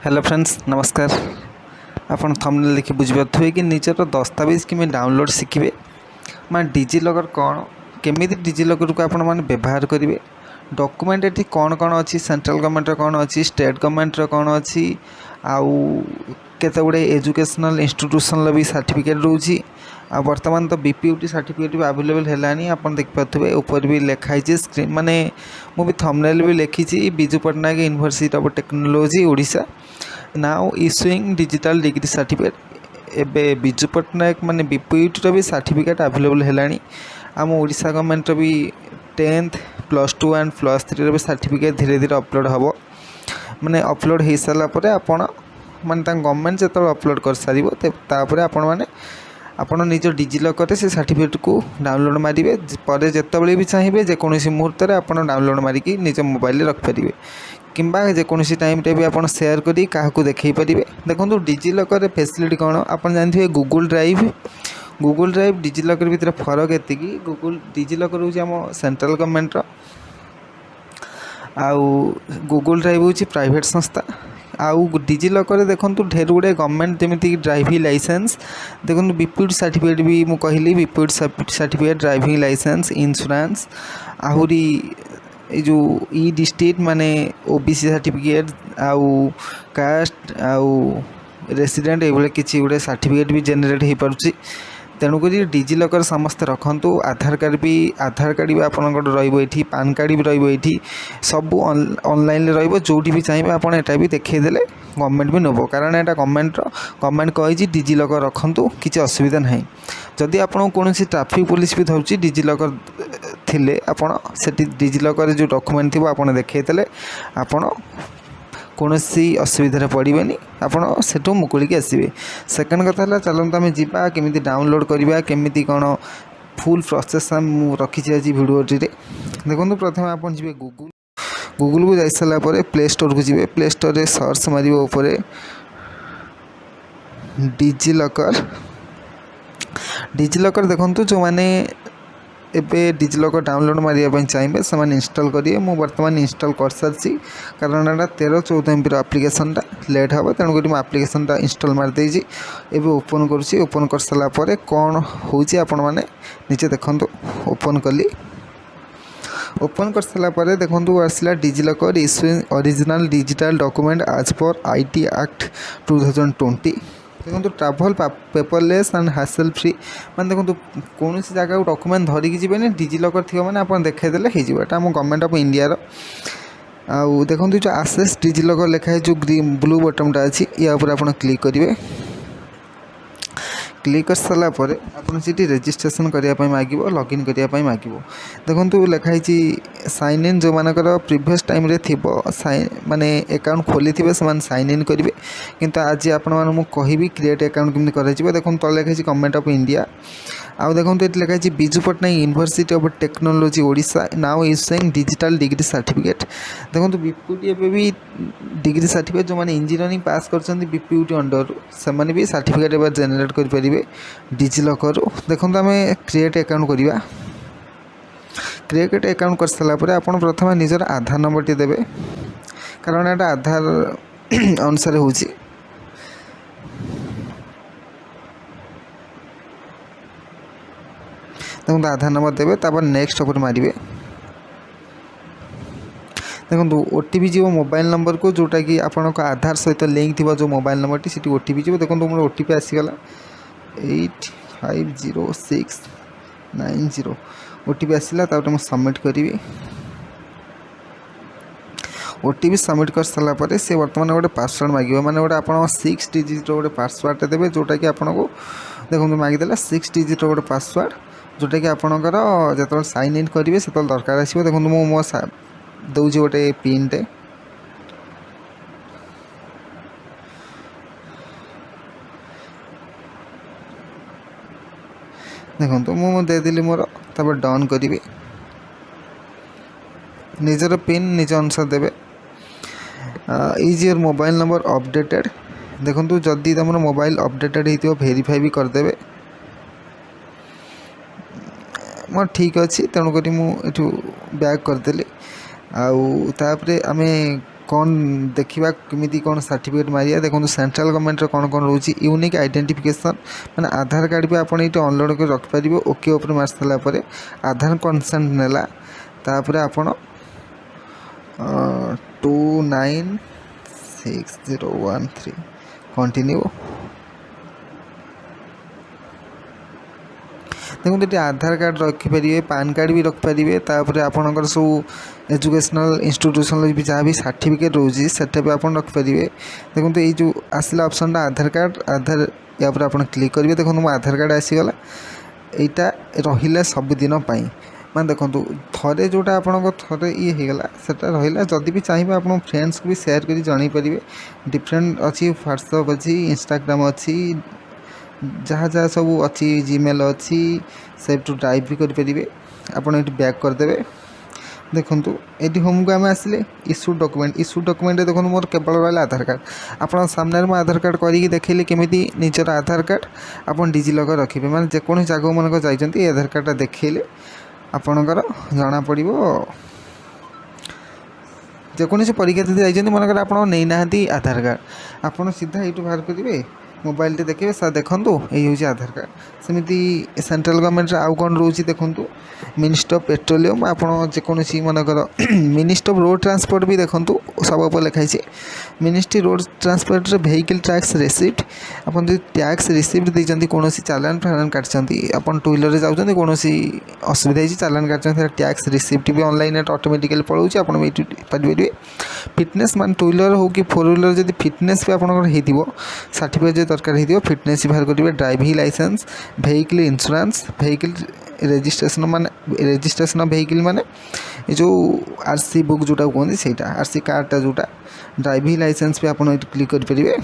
Hello friends नमस्कार। आपण thumbnail देखि बुझिपारुथिबे कि निजर दस्तावेज कि डाउनलोड शिखिबे मैं डिजिलॉकर कौन केमी डिजिलॉकर को आपण मैंने व्यवहार करेंगे डॉक्यूमेंट ये कौन कौन अच्छी सेंट्रल गवर्नमेंट कौन अच्छी स्टेट गवर्नमेंट कौन अच्छी आउ केते गुड़े एजुकेशनल इंस्टीट्यूशन भी सर्टिफिकेट रोची आ वर्तमान तो बीपीयूटी सर्टिफिकेट भी अवेलेबल है आप देखिपे ऊपर भी लिखाई स्क्रीन माने मुझे थंबनेल भी लिखी Biju Patnaik university of technology Odisha now issuing digital degree certificate एबे बिजू पट्टनायक माने बीपीयूटी भी सर्टिफिकेट अवेलेबल है आम ओडिशा गवर्नमेंट भी 10th +2 एंड +3 भी सर्टिफिकेट धीरे धीरे अपलोड हम माने अपलोड हो सारापर आपण माने गवर्नमेंट जो अपलोड कर सारी आपण मैंने आपण निज डिजिलॉकर से सर्टिफिकेट को डाउनलोड मारे पर जितेबाला भी चाहिए जेकोसी मुहूर्त में आप डाउनलोड मारिकी निज मोबाइल रखिपारे किंबा जेकोसी टाइम भी आप सेयार करी क्या देखई पारे। देखो डिजिलॉकर फैसिलिटी कौन आप जानते हैं गूगल ड्राइव डिजिलॉकर भीतर फरक एति गूगल डिजिलॉकर हूँ आम सेंट्रल गवर्नमेंट आउ गूगल ड्राइव हूँ प्राइवेट संस्था आउ डिजिलॉकर देखो ढेर गुड़े गवर्नमेंट जमीक ड्राइविंग लाइसेंस देखो बीपीयूटी सर्टिफिकेट भी मुझे कहली BPUT certificate driving licence insurance आहरी जो ई डिस्ट्रिक्ट माने ओबीसी सर्टिफिकेट आउ कास्ट आउ रेसिडेंट ये किसी गुड़े सर्टिफिकेट भी जेनेट हो पार्टी तेणुक डिजिलॉकर समस्ते रखु आधार कार्ड भी आपंकर रही पान कार्ड भी रही सब ऑनलाइन रो भी चाहिए आपड़ एटा भी देखईदे गवर्नमेंट भी नब कारण यहाँ गवर्नमेंट कही डिजिलॉकर रखु किसी असुविधा ना जदि आपको कौन ट्रैफिक पुलिस भी धरुची डिजिलॉकर थिले आपण से डिजिलॉकर जो डॉक्यूमेंट थी आप देखईदे आपण कौन असुविधा पड़े आपड़ से मुकुलिकी आसवे। सेकेंड कथा है चलते आम जा केमी डाउनलोड करवा केमी कौन फुल प्रोसेस रखी आज भिडियोटी देखो प्रथम आप जी गूगल को जा सारापर प्ले स्टोर को जी प्ले स्टोर रे सर्च मारे डिजिलॉकर देखो जो मैंने एबे डिजिलॉकर डाउनलोड मारिया चाहिए से इंस्टॉल करेंगे मुझे बर्तमान इंस्टॉल कर सारी कारण यहाँ 13-14 MB एप्लिकेशन लेट हे तेणुक मुझे एप्लिकेशन इंस्टॉल मारदे एबे ओपन करुँची ओपन कर सारापर कौन होने नीचे देखो ओपन कली ओपन कर सारापर देखो आसला DigiLocker issuing original digital document as per IT act 2020 देखो travel paperless and hassle free मैंने देखो कौन जगह डॉक्यूमेंट धरिकी जी डिजिलॉकर थी मैंने आप देखईदे होटा आम गवर्नमेंट ऑफ इंडिया आउ देखो जो आसेस डिजिलॉकर लिखाई जो ग्रीन ब्लू बटनटा अच्छी या आप क्लिक करेंगे क्लिक कर सारापर आपड़ी रेजिस्ट्रेशन करने मांग लॉगिन करने मांग देखो लिखाई साइन इन जो मानकर प्रीवियस टाइम रे थी माने अकाउंट खोली थे से साइन इन करेंगे किंतु आज आपको कहि क्रिएट अकाउंट केमती कर देखो तले लिखाई गवर्नमेंट ऑफ इंडिया आउ देखो ये लिखाई Biju Patnaik university of technology Odisha now issuing digital degree certificate देखो बीपीयूटी एवं भी डिग्री सर्टिफिकेट जो मैंने इंजीनियरिंग पास कर बीपीयूटी अंडर से भी सर्टिफिकेट एवं जेनेट करेंगे डिजिलॉकर देखो आम क्रिएट अकाउंट करवा क्रिएट अकाउंट कर सारापर आप प्रथम निजर आधार नंबर टी देवे कारण यहाँ आधार अनुसार हो देखो आधार नंबर देवे तापर नेक्स्ट ऊपर मारे देखो ओटीपी जीव मोबाइल नंबर को जोटा कि आपन आधार सहित लिंक थी जो मोबाइल नंबर टी सीटी ओटीपी जीव देखो मोर ओटीपी आसीगला 850690 ओटीपी आसला मुझे सबमिट करी ओटीपी सबमिट कर सारापर से बर्तमान गोटे पासवर्ड मांगे मैंने गोटे आप 6 डिजिट गोटे पासवर्ड देवे जोटा कि आपको देखो मांगदेला 6 डिजिट गोटे पासवर्ड जोटा कि आपणकर जो साइन इन करेंगे से दरकार आसो देखो मो दूसरी गोटे पिन टे देखो मुझे देदेली मोर तब डन करी निजर पिन निज अनुसार देवे is your mobile number updated देखो जदि तुम मोबाइल अपडेटेड हो वेरीफाई भी करदे मोर ठीक अच्छी तेणुक मुझे बैक करदेली आउ आमे कौन देखा केमी कौन सर्टिफिकेट मारिया देखो सेंट्रल गवर्नमेंट कौन कौन रोचे यूनिक आइडेंटिफिकेशन मैंने आधार कार्ड भी आपड़ ये अनलोड कर रखिपारे ओके उपर मार सारापर आधार कनसेंट नेला तापर आपण 296013 कंटिन्यू देखो ये आधार कार्ड रखिपारे पान कार्ड भी रखिपारे तापर आपणकर सब एजुकेशनल इंस्टीट्यूशन भी जहाँ भी सर्टिफिकेट रोचे सेटा भी आप रखिपारे देखो ये जो आसला ऑप्शन आधार कार्ड आधार या आप क्लिक करेंगे देखो मो आधार कार्ड आसीगला यहाँ रहा सबुदिन मैं देखो थे जोटा आप थे ये होगा सेटा रहा जदि भी चाहिए आप फ्रेंड्स को भी शेयर कर जन पारे डिफरेंट अच्छी व्हाट्सअप अच्छी इंस्टाग्राम अच्छी जहाँ जहाँ सब अच्छी जीमेल अच्छी सेव टू ड्राइव भी करेंगे आपड़ ये बैक करदे देखूँ ये होम को आम आसिले इश्यू डॉक्यूमेंट देखो मोर केवल रहा आधार कार्ड आप सामने मो आधार कार्ड करके देखिए केमी निजर आधार कार्ड आप डिजिलकर रखिए मैंने जेको जगह मन जाइए आधार कार्डटा देखिले आपणकर जना पड़ो जेकोसी परीक्षा दी जाइए मनकर आप नहीं ना आधार कार्ड आप सीधा ये बाहर करेंगे मोबाइल टे देखिए सर देखूँ यही हूँ आधार कार्ड सेमती सेंट्रल गवर्नमेंट आउ कौन रोचे देखूँ मिनिस्ट्री ऑफ पेट्रोलियम आप जेकोसी मनकर मिनिस्ट्री ऑफ रोड ट्रांसपोर्ट भी देखूँ सब ऊपर लिखाई ministry road transport vehicle tax receipt आप टैक्स रिसीप्ट देते कौन चालान फालान काटते आप टू व्हीलर जाऊँच कौन असुविधा होती चालान काटते टैक्स रिसीप्ट भी ऑनलाइन ऑटोमेटिकली पड़ोचे आप पारे फिटनेस मान टू व्हीलर हो कि फोर व्हीलर जब फिटनेस भी आपंकर सर्टिफिकेट दरकार हो फिटनेस बाहर करेंगे driving licence vehicle insurance vehicle registration मान रेजिस्ट्रेशन व्हीकल माने ये जो आरसी बुक जोटा कहते हैं आरसी कार्डटा जोटा ड्राइविंग लाइसेंस भी आप क्लिक करेंगे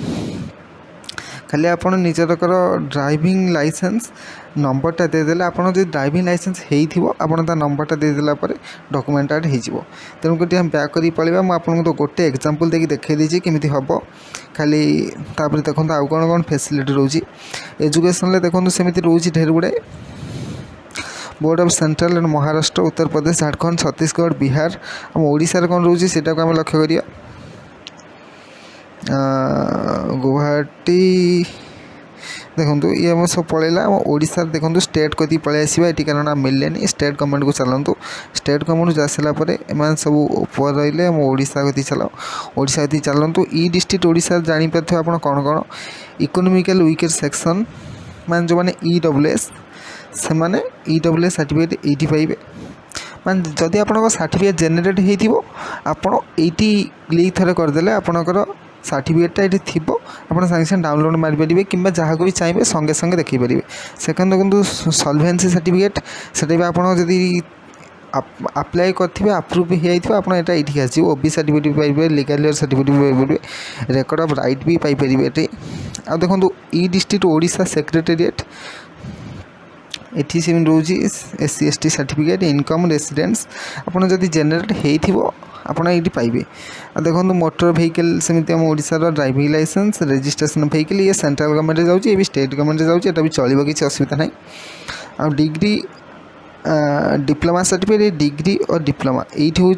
खाली आप निजरकर ड्राइविंग लाइसेंस नंबरटा देदेले आप ड्राइविंग लाइसेंस होता नंबरटा देदेला डॉक्यूमेंट आड हो तेणुक हम बैक कर पड़े मुझे तो गोटे एग्जांपल देखिए देखा दीजिए केमी हम खाली तापर देखो आउ कौन कौन फैसिलिटी रोचे एजुकेशन देखो सेमती रोचे ढेर गुड़ाए board of central and Maharashtra Uttar Pradesh Jharkhand Chhattisgarh Bihar आम ओडिशा कौन रोचे से आम लक्ष्य करिया गुवाहाटी देखो ये आम सब पलैला ओडिशा देखो स्टेट को पलि आसवा ये कारण मिलने स्टेट गवर्नमेंट को चलतु स्टेट गवर्नमेंट जा सारापर एम सब ऊपर रही है ओडिशा गति चलाओ ओडिशा गति चलतु ई डिस्ट्रिक्ट ओडिशा जापर आप कौन कौन इकोनॉमिकल वीकर सेक्शन मान जो मैंने EWS से मैंने EWS सर्टिफिकेट ये पाइबे मान जदि आप सर्टिफिकेट जेनेट हो क्लिक थे करदे आपणकर सर्टिफिकेटा ये थी आप सागे सागे डाउनलोड मारिपारे कि जहाँ को भी चाहिए संगे संगे देखिपारे सेकेंड देखो सॉल्वेंसी सर्टिफिकेट से भी आप अप्लाई करेंगे आप्रुव हो आप ये आस ओबी सर्टिफिकेट भी पाइबे लीगल सर्टिफिकेट भी पाइबे रेकर्ड ऑफ राइट भी पाइपर ये आ देखो ई डिस्ट्रिक्ट ओडिशा सेक्रेटेरिएट ये सेम रोज SC ST certificate income residence आपड़ जदि जेनेट हो आपड़ ये पाइबे आ देखो मोटर व्हीकल सेमती आम ओडिशार ड्राइविंग लाइसेंस रजिस्ट्रेशन व्हीकल ये सेंट्रल गवर्नमेंट जाऊँगी ये स्टेट गवर्नमेंट जाऊँगी ये भी चलो किसी असुविधा ना आ डिग्री डिप्लोमा सर्टिफिकेट डिग्री और डिप्लोमा यहाँ हूँ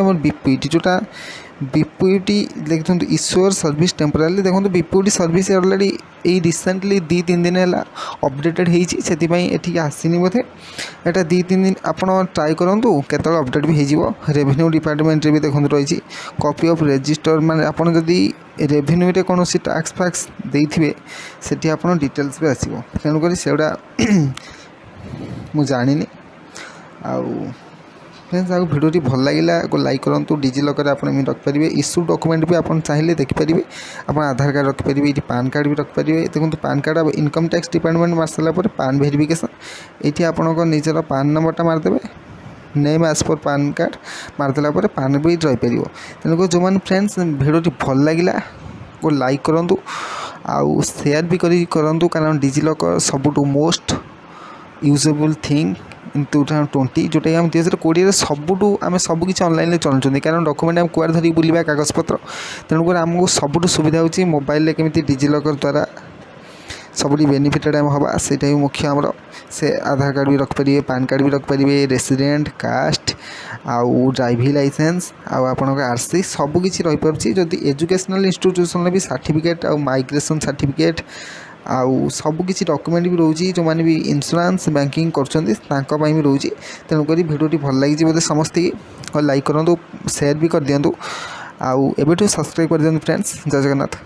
आम बीपीटी जोटा बीपीटी देखते इश्योर सर्विस टेम्पोरारी देखो बीपीटी सर्विस अलरेडी ये रिसेंटली 2-3 दिन है अपडेटेड होती आसनी बोधे यहाँ 2-3 दिन आप ट्राए करूँ केत अपडेट भी हो रेवेन्यू डिपार्टमेंट भी देखो रही कॉपी ऑफ रजिस्टर माने आपड़ जदि रेवेन्यू रे कौन टैक्स फैक्स देते से आप डिटेल्स भी आसो तेणुक से मुझे जानी फ्रेंड्स आपको भिडियोटी भल लगे लाइक करूँ डिजिलॉकर आप रखिपारे इश्यू डॉक्यूमेंट भी आप चाहिए देखिपारे आप आधार कार्ड रखिपारे ये पान कार्ड भी रखिपारे देखो पान कार्ड आप इनकम टैक्स डिपार्टमेंट मार सारापर पान वेरिफिकेशन ये आपंकर निजर पान नंबरटा मारदेवे name as per PAN card मारदेला पान भी रहीपर तेणुक जो मैंने फ्रेंड्स भिडियोटी भल लगे लाइक करूँ आउ शेयर भी करूँ कारण डिजिलॉकर सबुठ मोस्ट यूजेबल थिंग इन 2020 जोटा आम 2020 सबुठ आम सबकि ऑनलाइन चलुँ कारण डॉक्यूमेंट आम कुआर धरिक बुलवा कागजपत्र तेणुक आमको सबुठ सुविधा होची मोबाइल केमी डिजिलॉकर द्वारा सबुठी बेनिफिटेड आम हवा सेटा भी मुख्य आमर से आधार कार्ड भी रखिपारे पैन कार्ड भी रखिपारे रेसिडेंट कास्ट आउ ड्राइविंग लाइसेंस आउ आरसी सबकि रही पार्टी जदि एजुकेशनल इंस्टीट्यूशन भी सर्टिफिकेट आउ माइग्रेशन सर्टिफिकेट आउ सबकि डॉक्यूमेंट भी रोचे जो मैंने भी इंश्योरेंस बैंकिंग कर भी रोचे तेणुक भिडियोटी भल लगी बोले समस्ते लाइक करूँ शेयर भी कर दिंतु आउ एबेठू सब्सक्राइब कर दिंतु फ्रेंड्स। जय जगन्नाथ।